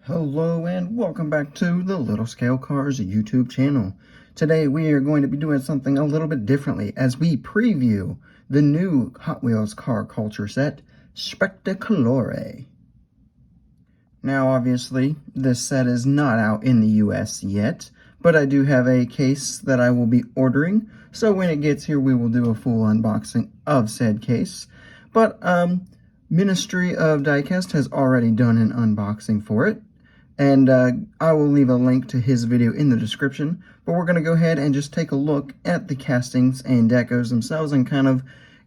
Hello and welcome back to the Little Scale Cars YouTube channel. Today we are going to be doing something a little bit differently as we preview the new Hot Wheels car culture set, Spettacolare. Now obviously this set is not out in the US yet, but I do have a case that I will be ordering, so when it gets here we will do a full unboxing of said case. But Ministry of Diecast has already done an unboxing for it. And I will leave a link to his video in the description, but we're going to go ahead and just take a look at the castings and decos themselves and kind of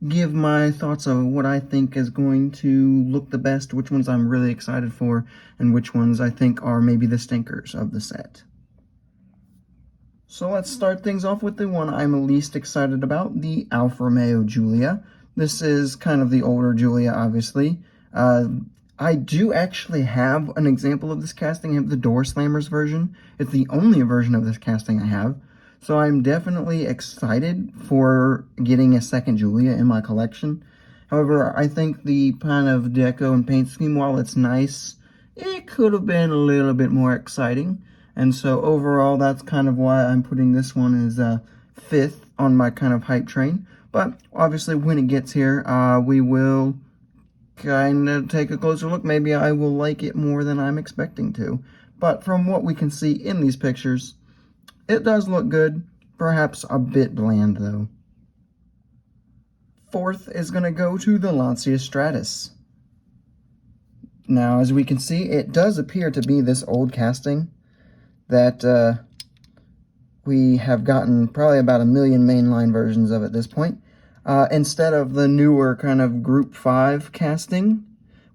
give my thoughts of what I think is going to look the best, which ones I'm really excited for, and which ones I think are maybe the stinkers of the set. So let's start things off with the one I'm least excited about, the Alfa Romeo Giulia. This is kind of the older Giulia, obviously. I do actually have an example of this casting. I have the door slammers version. It's the only version of this casting I have. So I'm definitely excited for getting a second Giulia in my collection. However, I think the kind of deco and paint scheme, while it's nice, it could have been a little bit more exciting. And so overall, that's kind of why I'm putting this one as fifth on my kind of hype train. But obviously when it gets here, we will kind of take a closer look. Maybe I will like it more than I'm expecting to. But from what we can see in these pictures, it does look good. Perhaps a bit bland though. Fourth is going to go to the Lancia Stratus. Now, as we can see, it does appear to be this old casting that we have gotten probably about 1 million mainline versions of at this point. Instead of the newer kind of Group 5 casting,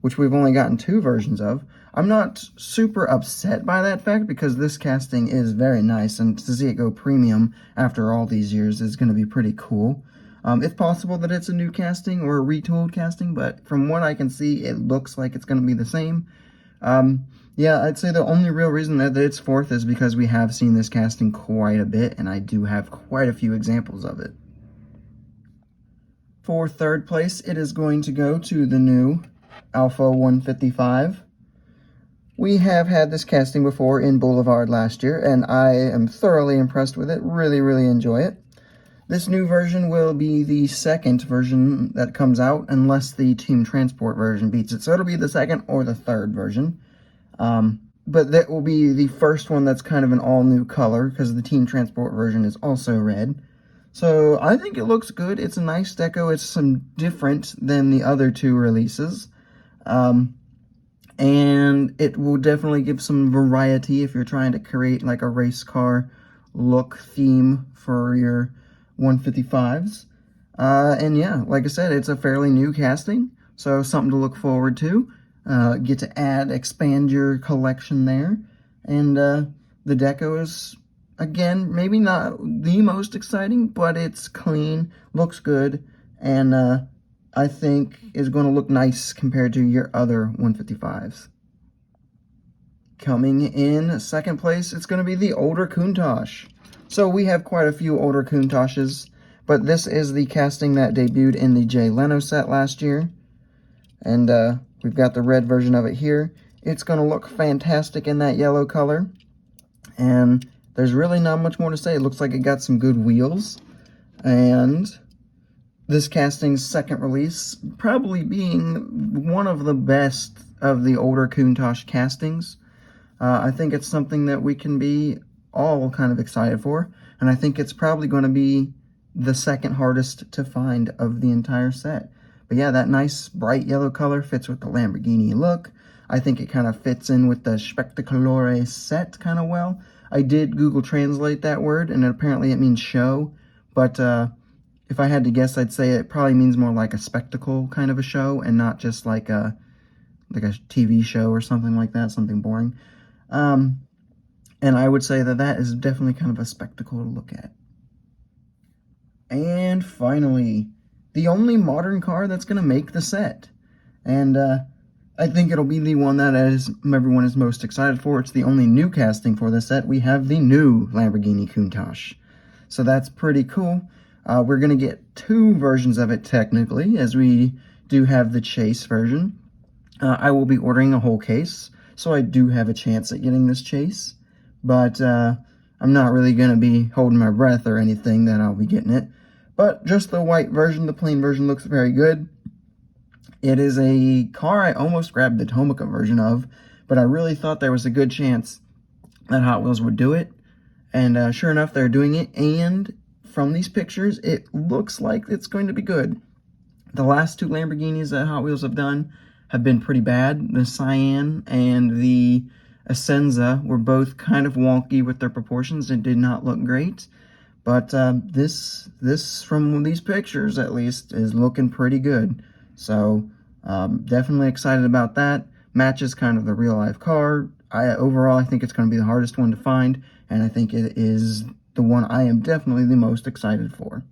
which we've only gotten 2 versions of. I'm not super upset by that fact because this casting is very nice, and to see it go premium after all these years is going to be pretty cool. It's possible that it's a new casting or a retooled casting, but from what I can see, it looks like it's going to be the same. Yeah, I'd say the only real reason that it's fourth is because we have seen this casting quite a bit, and I do have quite a few examples of it. For third place, it is going to go to the new Alfa 155. We have had this casting before in Boulevard last year, and I am thoroughly impressed with it. Really, really enjoy it. This new version will be the second version that comes out, unless the Team Transport version beats it. So it'll be the second or the third version. But that will be the first one that's kind of an all-new color, because the Team Transport version is also red. So I think it looks good. It's a nice deco. It's some different than the other 2 releases. And it will definitely give some variety if you're trying to create like a race car look theme for your 155s. And yeah, like I said, it's a fairly new casting, so something to look forward to. Get to expand your collection there. And the deco is, again, maybe not the most exciting, but it's clean, looks good, and I think is going to look nice compared to your other 155s. Coming in second place, it's going to be the older Countach. So we have quite a few older Countaches, but this is the casting that debuted in the Jay Leno set last year. And we've got the red version of it here. It's going to look fantastic in that yellow color. And there's really not much more to say. It looks like it got some good wheels. And this casting's second release, probably being one of the best of the older Countach castings. I think it's something that we can be all kind of excited for. And I think it's probably going to be the second hardest to find of the entire set. But yeah, that nice bright yellow color fits with the Lamborghini look. I think it kind of fits in with the Spettacolare set kind of well. I did Google Translate that word, and apparently it means show, but if I had to guess, I'd say it probably means more like a spectacle kind of a show, and not just like a TV show or something like that, something boring. And I would say that that is definitely kind of a spectacle to look at. And finally, the only modern car that's going to make the set. And I think it'll be the one that everyone is most excited for. It's the only new casting for the set. We have the new Lamborghini Countach. So that's pretty cool. We're going to get 2 versions of it technically, as we do have the chase version. I will be ordering a whole case. so I do have a chance at getting this chase, but I'm not really going to be holding my breath or anything that I'll be getting it. But just the white version, the plain version, looks very good. It is a car I almost grabbed the Tomica version of, but I really thought there was a good chance that Hot Wheels would do it. And sure enough, they're doing it. And from these pictures, it looks like it's going to be good. The last two Lamborghinis that Hot Wheels have done have been pretty bad. The Cyan and the Essenza were both kind of wonky with their proportions and did not look great. But this from these pictures, at least, is looking pretty good. So definitely excited about that. Matches kind of the real-life car. Overall, I think it's going to be the hardest one to find, and I think it is the one I am definitely the most excited for.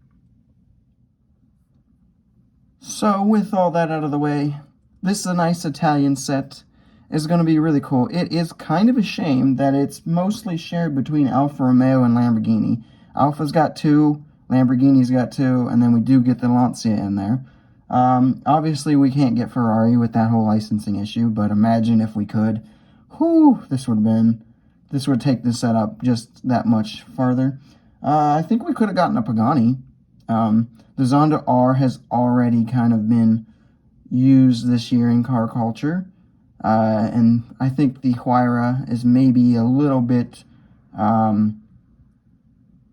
So, with all that out of the way, this is a nice Italian set. It's going to be really cool. It is kind of a shame that it's mostly shared between Alfa Romeo and Lamborghini. Alfa's got 2, Lamborghini's got 2, and then we do get the Lancia in there. Obviously, we can't get Ferrari with that whole licensing issue, but imagine if we could. Whew, this would take the setup just that much farther. I think we could have gotten a Pagani. The Zonda R has already kind of been used this year in car culture. And I think the Huayra is maybe a little bit,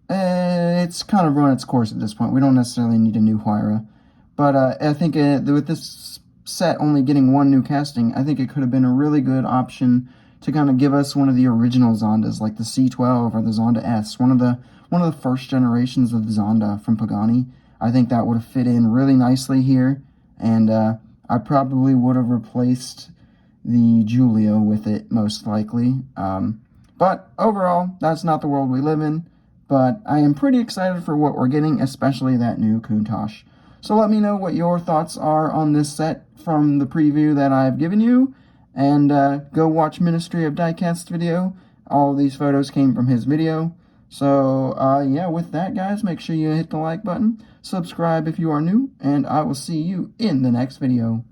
it's kind of run its course at this point. We don't necessarily need a new Huayra. But I think with this set only getting 1 new casting, I think it could have been a really good option to kind of give us one of the original Zondas, like the C12 or the Zonda S, one of the first generations of Zonda from Pagani. I think that would have fit in really nicely here, and I probably would have replaced the Giulio with it, most likely. But overall, that's not the world we live in, but I am pretty excited for what we're getting, especially that new Countach. So let me know what your thoughts are on this set from the preview that I've given you, and go watch Ministry of Diecast video. All of these photos came from his video. So yeah, with that, guys, make sure you hit the like button, subscribe if you are new, and I will see you in the next video.